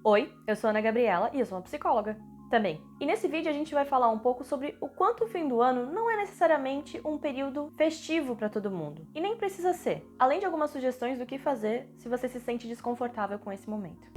Oi, eu sou a Ana Gabriela e eu sou uma psicóloga também. E nesse vídeo a gente vai falar um pouco sobre o quanto o fim do ano não é necessariamente um período festivo para todo mundo. E nem precisa ser, além de algumas sugestões do que fazer se você se sente desconfortável com esse momento.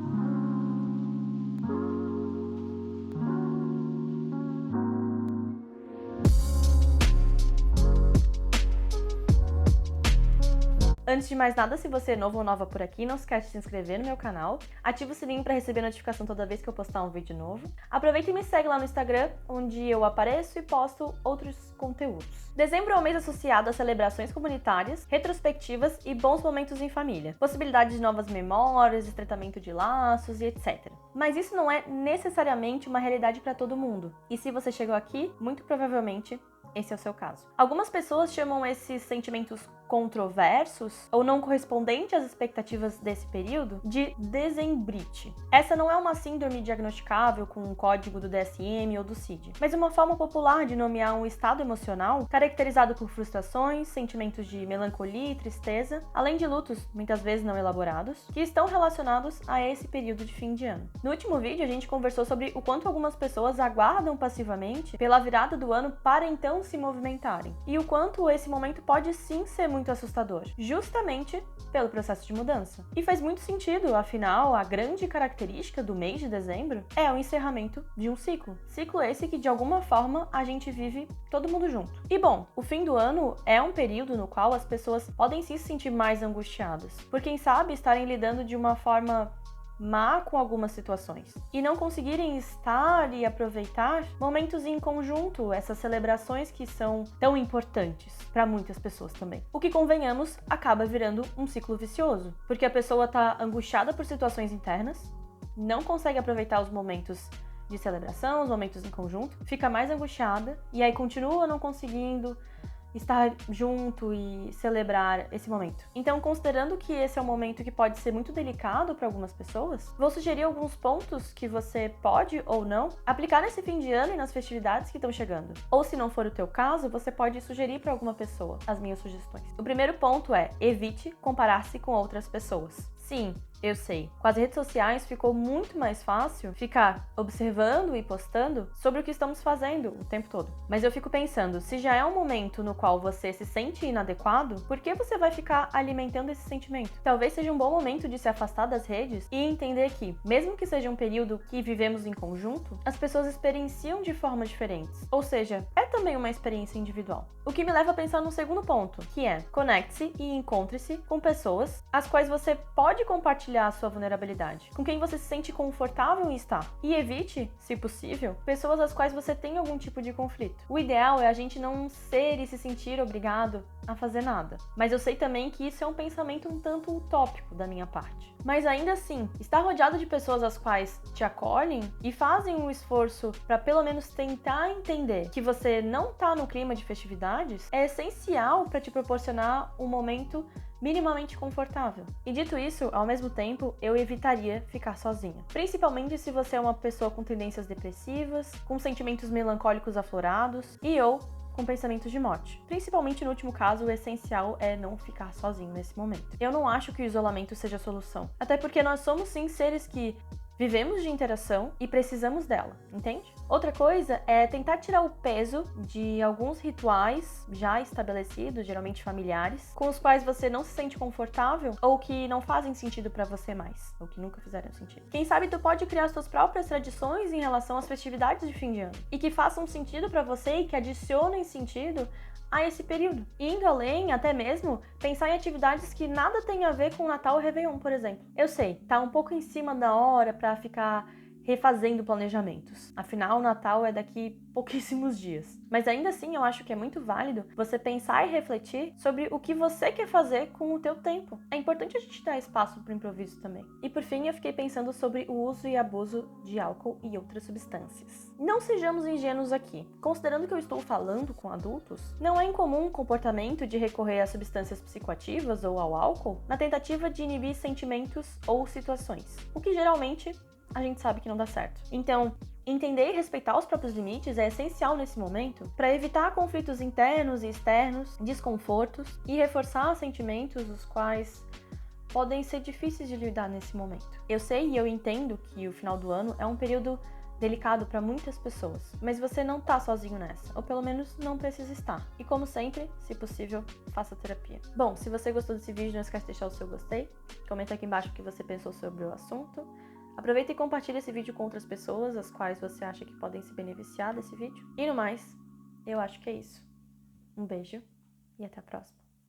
Antes de mais nada, se você é novo ou nova por aqui, não esquece de se inscrever no meu canal, ativa o sininho para receber notificação toda vez que eu postar um vídeo novo. Aproveita e me segue lá no Instagram, onde eu apareço e posto outros conteúdos. Dezembro é o mês associado a celebrações comunitárias, retrospectivas e bons momentos em família, possibilidade de novas memórias, estreitamento de laços e etc. Mas isso não é necessariamente uma realidade para todo mundo, e se você chegou aqui, muito provavelmente esse é o seu caso. Algumas pessoas chamam esses sentimentos controversos ou não correspondentes às expectativas desse período de dezembrite. Essa não é uma síndrome diagnosticável com um código do DSM ou do CID, mas uma forma popular de nomear um estado emocional caracterizado por frustrações, sentimentos de melancolia e tristeza, além de lutos, muitas vezes não elaborados, que estão relacionados a esse período de fim de ano. No último vídeo, a gente conversou sobre o quanto algumas pessoas aguardam passivamente pela virada do ano para então se movimentarem, e o quanto esse momento pode sim ser muito assustador, justamente pelo processo de mudança. E faz muito sentido, afinal, a grande característica do mês de dezembro é o encerramento de um ciclo. Ciclo esse que, de alguma forma, a gente vive todo mundo junto. E bom, o fim do ano é um período no qual as pessoas podem se sentir mais angustiadas, por quem sabe estarem lidando de uma forma má com algumas situações e não conseguirem estar e aproveitar momentos em conjunto, essas celebrações que são tão importantes para muitas pessoas também. O que, convenhamos, acaba virando um ciclo vicioso, porque a pessoa tá angustiada por situações internas, não consegue aproveitar os momentos de celebração, os momentos em conjunto, fica mais angustiada e aí continua não conseguindo estar junto e celebrar esse momento. Então, considerando que esse é um momento que pode ser muito delicado para algumas pessoas, vou sugerir alguns pontos que você pode ou não aplicar nesse fim de ano e nas festividades que estão chegando. Ou, se não for o teu caso, você pode sugerir para alguma pessoa as minhas sugestões. O primeiro ponto é: evite comparar-se com outras pessoas. Sim, eu sei. Com as redes sociais ficou muito mais fácil ficar observando e postando sobre o que estamos fazendo o tempo todo. Mas eu fico pensando, se já é um momento no qual você se sente inadequado, por que você vai ficar alimentando esse sentimento? Talvez seja um bom momento de se afastar das redes e entender que, mesmo que seja um período que vivemos em conjunto, as pessoas experienciam de formas diferentes. Ou seja, é também uma experiência individual. O que me leva a pensar no segundo ponto, que é: conecte-se e encontre-se com pessoas às quais você pode compartilhar a sua vulnerabilidade, com quem você se sente confortável em estar. E evite, se possível, pessoas às quais você tem algum tipo de conflito. O ideal é a gente não ser e se sentir obrigado a fazer nada. Mas eu sei também que isso é um pensamento um tanto utópico da minha parte. Mas ainda assim, estar rodeado de pessoas às quais te acolhem e fazem um esforço para pelo menos tentar entender que você não tá no clima de festividades é essencial para te proporcionar um momento minimamente confortável. E dito isso, ao mesmo tempo, eu evitaria ficar sozinha. Principalmente se você é uma pessoa com tendências depressivas, com sentimentos melancólicos aflorados ou com pensamentos de morte. Principalmente no último caso, o essencial é não ficar sozinho nesse momento. Eu não acho que o isolamento seja a solução. Até porque nós somos sim seres que vivemos de interação e precisamos dela, entende? Outra coisa é tentar tirar o peso de alguns rituais já estabelecidos, geralmente familiares, com os quais você não se sente confortável ou que não fazem sentido pra você mais, ou que nunca fizeram sentido. Quem sabe tu pode criar suas próprias tradições em relação às festividades de fim de ano e que façam sentido pra você e que adicionem sentido a esse período. E indo além, até mesmo, pensar em atividades que nada tem a ver com Natal ou Réveillon, por exemplo. Eu sei, tá um pouco em cima da hora pra ficar refazendo planejamentos. Afinal, o Natal é daqui pouquíssimos dias. Mas ainda assim, eu acho que é muito válido você pensar e refletir sobre o que você quer fazer com o teu tempo. É importante a gente dar espaço para o improviso também. E por fim, eu fiquei pensando sobre o uso e abuso de álcool e outras substâncias. Não sejamos ingênuos aqui. Considerando que eu estou falando com adultos, não é incomum o comportamento de recorrer a substâncias psicoativas ou ao álcool na tentativa de inibir sentimentos ou situações, o que geralmente a gente sabe que não dá certo. Então, entender e respeitar os próprios limites é essencial nesse momento para evitar conflitos internos e externos, desconfortos e reforçar sentimentos os quais podem ser difíceis de lidar nesse momento. Eu sei e eu entendo que o final do ano é um período delicado para muitas pessoas, mas você não tá sozinho nessa, ou pelo menos não precisa estar. E como sempre, se possível, faça terapia. Bom, se você gostou desse vídeo, não esquece de deixar o seu gostei, comenta aqui embaixo o que você pensou sobre o assunto. Aproveita e compartilha esse vídeo com outras pessoas, as quais você acha que podem se beneficiar desse vídeo. E no mais, eu acho que é isso. Um beijo e até a próxima.